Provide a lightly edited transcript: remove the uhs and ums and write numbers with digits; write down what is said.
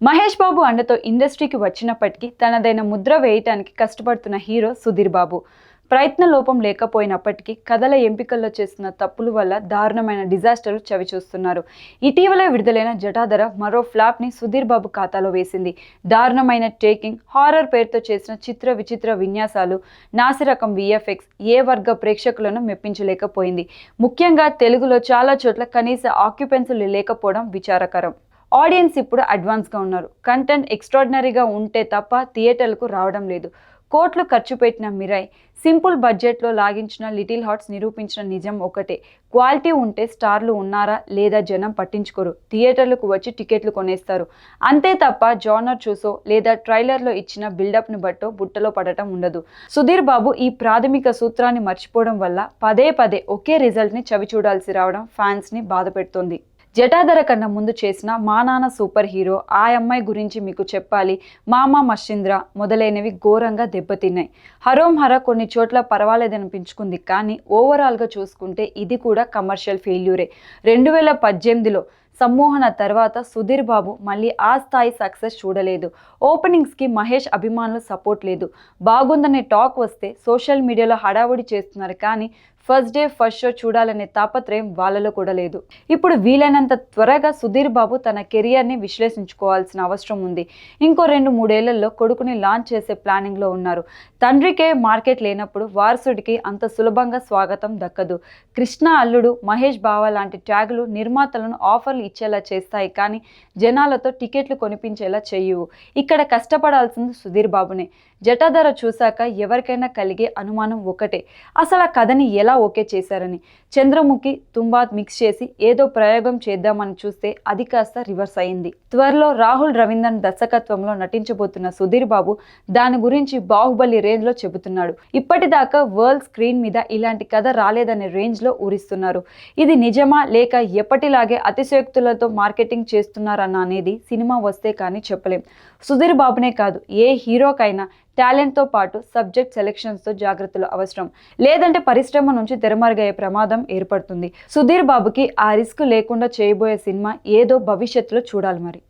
మహేష్ బాబు అండతో ఇండస్ట్రీకి వచ్చినప్పటికీ తనదైన ముద్ర వేయటానికి కష్టపడుతున్న హీరో సుధీర్ బాబు. ప్రయత్న లోపం లేకపోయినప్పటికీ కథల ఎంపికల్లో చేస్తున్న తప్పుల వల్ల దారుణమైన డిజాస్టర్లు చవిచూస్తున్నారు. ఇటీవల విడుదలైన జటాధర మరో ఫ్లాప్ని సుధీర్ బాబు ఖాతాలో వేసింది. దారుణమైన టేకింగ్, హారర్ పేరుతో చేసిన చిత్ర విచిత్ర విన్యాసాలు, నాసిరకం విఎఫ్ఎక్స్ ఏ వర్గ ప్రేక్షకులను మెప్పించలేకపోయింది. ముఖ్యంగా తెలుగులో చాలా చోట్ల కనీస ఆక్యుపెన్సీలు లేకపోవడం విచారకరం. ఆడియన్స్ ఇప్పుడు అడ్వాన్స్గా ఉన్నారు. కంటెంట్ ఎక్స్ట్రాడినరీగా ఉంటే తప్ప థియేటర్లకు రావడం లేదు. కోట్లు ఖర్చు పెట్టిన మిరాయ్ సింపుల్ బడ్జెట్లో లాగించిన లిటిల్ హార్ట్స్ నిరూపించిన నిజం ఒకటే: క్వాలిటీ ఉంటే స్టార్లు ఉన్నారా లేదా జనం పట్టించుకోరు, థియేటర్లకు వచ్చి టికెట్లు కొనేస్తారు. అంతే తప్ప జానర్ చూసో లేదా ట్రైలర్లో ఇచ్చిన బిల్డప్ను బట్టో బుట్టలో పడటం ఉండదు. సుధీర్ బాబు ఈ ప్రాథమిక సూత్రాన్ని మర్చిపోవడం వల్ల పదే పదే ఒకే రిజల్ట్ని చవి చూడాల్సి రావడం ఫ్యాన్స్ని బాధపెడుతోంది. జటాధర కన్నా ముందు చేసిన మా నాన్న సూపర్ హీరో, ఆ అమ్మాయి గురించి మీకు చెప్పాలి, మామా మషింద్ర మొదలైనవి ఘోరంగా దెబ్బతిన్నాయి. హరోం హర కొన్ని చోట్ల పర్వాలేదనిపించుకుంది, కానీ ఓవరాల్గా చూసుకుంటే ఇది కూడా కమర్షియల్ ఫెయిల్యూరే. 2018లో సమ్మోహన తర్వాత సుధీర్ బాబు మళ్ళీ ఆ స్థాయి సక్సెస్ చూడలేదు. ఓపెనింగ్స్కి మహేష్ అభిమానులు సపోర్ట్ లేదు. బాగుందనే టాక్ వస్తే సోషల్ మీడియాలో హడావుడి చేస్తున్నారు, కానీ ఫస్ట్ డే ఫస్ట్ షో చూడాలనే తాపత్రయం వాళ్ళలో కూడా లేదు. ఇప్పుడు వీలైనంత త్వరగా సుధీర్ బాబు తన కెరియర్ని విశ్లేషించుకోవాల్సిన అవసరం ఉంది. ఇంకో 2-3 ఏళ్లలో కొడుకుని లాంచ్ చేసే ప్లానింగ్లో ఉన్నారు. తండ్రికే మార్కెట్ లేనప్పుడు వారసుడికి అంత సులభంగా స్వాగతం దక్కదు. కృష్ణ అల్లుడు, మహేష్ బావ లాంటి ట్యాగులు నిర్మాతలను ఆఫర్లు ఇచ్చేలా చేస్తాయి, కానీ జనాలతో టికెట్లు కొనిపించేలా చేయవు. ఇక్కడ కష్టపడాల్సింది సుధీర్ బాబునే. జటాధర చూశాక ఎవరికైనా కలిగే అనుమానం ఒకటే: అసలు ఆ కథని ఎలా ఓకే చేశారని. చంద్రముఖి, తుంబా మిక్స్ చేసి ఏదో ప్రయోగం చేద్దామని చూస్తే అది కాస్త రివర్స్ అయింది. త్వరలో రాహుల్ రవీంద్రన్ దర్శకత్వంలో నటించబోతున్న సుధీర్ బాబు దాని గురించి బాహుబలి రేంజ్లో చెబుతున్నాడు. ఇప్పటిదాకా వరల్డ్ స్క్రీన్ మీద ఇలాంటి కథ రాలేదనే రేంజ్లో ఊరిస్తున్నారు. ఇది నిజమా లేక ఎప్పటిలాగే అతిశయోక్తులతో మార్కెటింగ్ చేస్తున్నారన్న అనేది సినిమా వస్తే కానీ చెప్పలేం. సుధీర్ బాబునే కాదు, ఏ హీరోకైనా టాలెంట్తో పాటు సబ్జెక్ట్ సెలెక్షన్స్తో జాగ్రత్తలు అవసరం. లేదంటే పరిశ్రమ నుంచి తెరమరుగయ్యే ప్రమాదం ఏర్పడుతుంది. సుధీర్ బాబుకి ఆ రిస్క్ లేకుండా చేయబోయే సినిమా ఏదో భవిష్యత్తులో చూడాలి మరి.